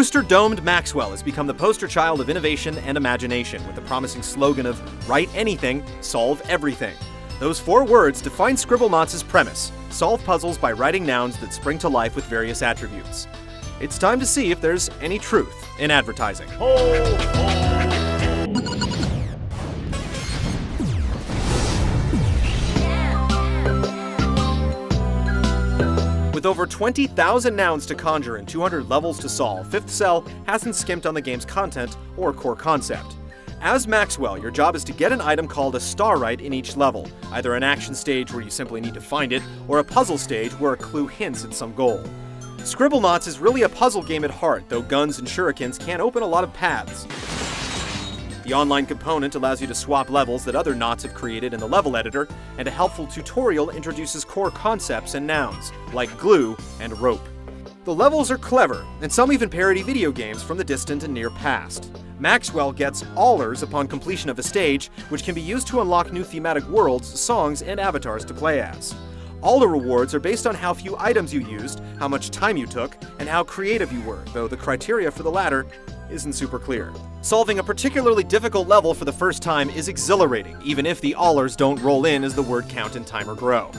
Rooster-domed Maxwell has become the poster child of innovation and imagination, with the promising slogan of write anything, solve everything. Those 4 words define Scribblenauts' premise: solve puzzles by writing nouns that spring to life with various attributes. It's time to see if there's any truth in advertising. With over 20,000 nouns to conjure and 200 levels to solve, Fifth Cell hasn't skimped on the game's content or core concept. As Maxwell, your job is to get an item called a Starite in each level, either an action stage where you simply need to find it, or a puzzle stage where a clue hints at some goal. Scribblenauts is really a puzzle game at heart, though guns and shurikens can open a lot of paths. The online component allows you to swap levels that other knots have created in the level editor, and a helpful tutorial introduces core concepts and nouns, like glue and rope. The levels are clever, and some even parody video games from the distant and near past. Maxwell gets allers upon completion of a stage, which can be used to unlock new thematic worlds, songs, and avatars to play as. All the rewards are based on how few items you used, how much time you took, and how creative you were, though the criteria for the latter isn't super clear. Solving a particularly difficult level for the first time is exhilarating, even if the allers don't roll in as the word count and timer grow.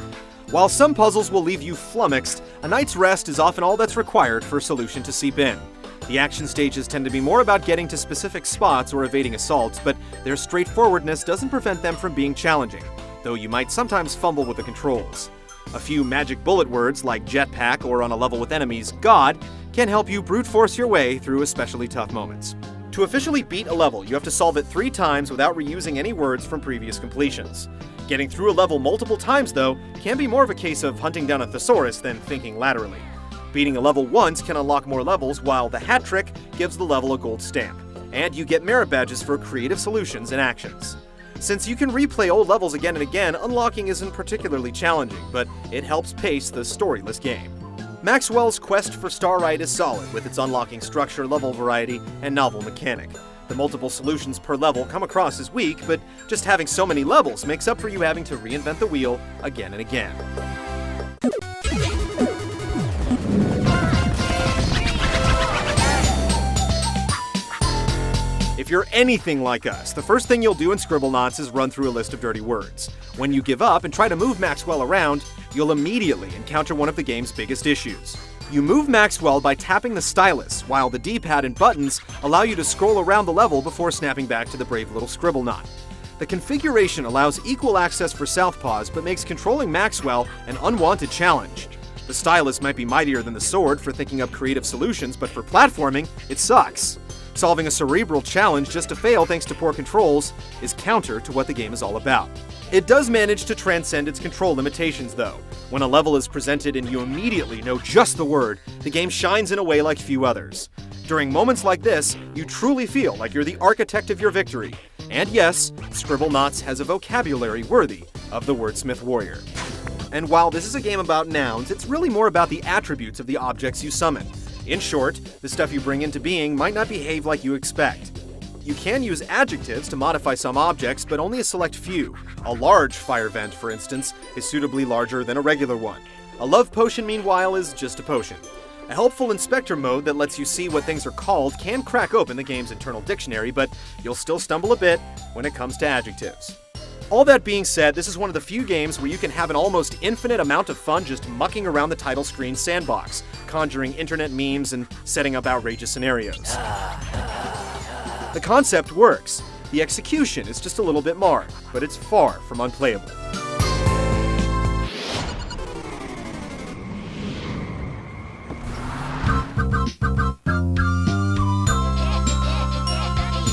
While some puzzles will leave you flummoxed, a night's rest is often all that's required for a solution to seep in. The action stages tend to be more about getting to specific spots or evading assaults, but their straightforwardness doesn't prevent them from being challenging, though you might sometimes fumble with the controls. A few magic bullet words like jetpack or on a level with enemies, God, can help you brute force your way through especially tough moments. To officially beat a level, you have to solve it 3 times without reusing any words from previous completions. Getting through a level multiple times, though, can be more of a case of hunting down a thesaurus than thinking laterally. Beating a level once can unlock more levels, while the hat trick gives the level a gold stamp, and you get merit badges for creative solutions and actions. Since you can replay old levels again and again, unlocking isn't particularly challenging, but it helps pace the storyless game. Maxwell's quest for Starite is solid, with its unlocking structure, level variety, and novel mechanic. The multiple solutions per level come across as weak, but just having so many levels makes up for you having to reinvent the wheel again and again. If you're anything like us, the first thing you'll do in Scribblenauts is run through a list of dirty words. When you give up and try to move Maxwell around, you'll immediately encounter one of the game's biggest issues. You move Maxwell by tapping the stylus, while the D-pad and buttons allow you to scroll around the level before snapping back to the brave little Scribblenaut. The configuration allows equal access for Southpaws, but makes controlling Maxwell an unwanted challenge. The stylus might be mightier than the sword for thinking up creative solutions, but for platforming, it sucks. Solving a cerebral challenge just to fail thanks to poor controls is counter to what the game is all about. It does manage to transcend its control limitations, though. When a level is presented and you immediately know just the word, the game shines in a way like few others. During moments like this, you truly feel like you're the architect of your victory. And yes, Scribblenauts has a vocabulary worthy of the wordsmith warrior. And while this is a game about nouns, it's really more about the attributes of the objects you summon. In short, the stuff you bring into being might not behave like you expect. You can use adjectives to modify some objects, but only a select few. A large fire vent, for instance, is suitably larger than a regular one. A love potion, meanwhile, is just a potion. A helpful inspector mode that lets you see what things are called can crack open the game's internal dictionary, but you'll still stumble a bit when it comes to adjectives. All that being said, this is one of the few games where you can have an almost infinite amount of fun just mucking around the title screen sandbox, conjuring internet memes and setting up outrageous scenarios. The concept works. The execution is just a little bit marred, but it's far from unplayable.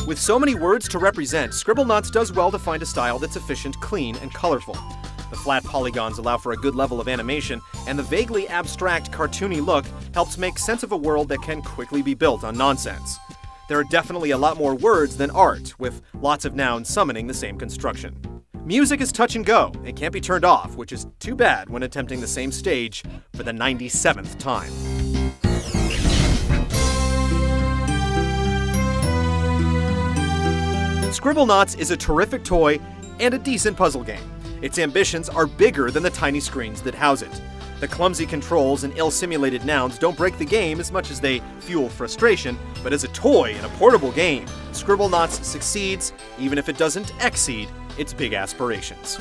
With so many words to represent, Scribblenauts does well to find a style that's efficient, clean, and colorful. The flat polygons allow for a good level of animation, and the vaguely abstract, cartoony look helps make sense of a world that can quickly be built on nonsense. There are definitely a lot more words than art, with lots of nouns summoning the same construction. Music is touch and go, and can't be turned off, which is too bad when attempting the same stage for the 97th time. Scribblenauts is a terrific toy and a decent puzzle game. Its ambitions are bigger than the tiny screens that house it. The The clumsy controls and ill-simulated nouns don't break the game as much as they fuel frustration, but as a toy in a portable game, Scribblenauts succeeds, even if it doesn't exceed its big aspirations.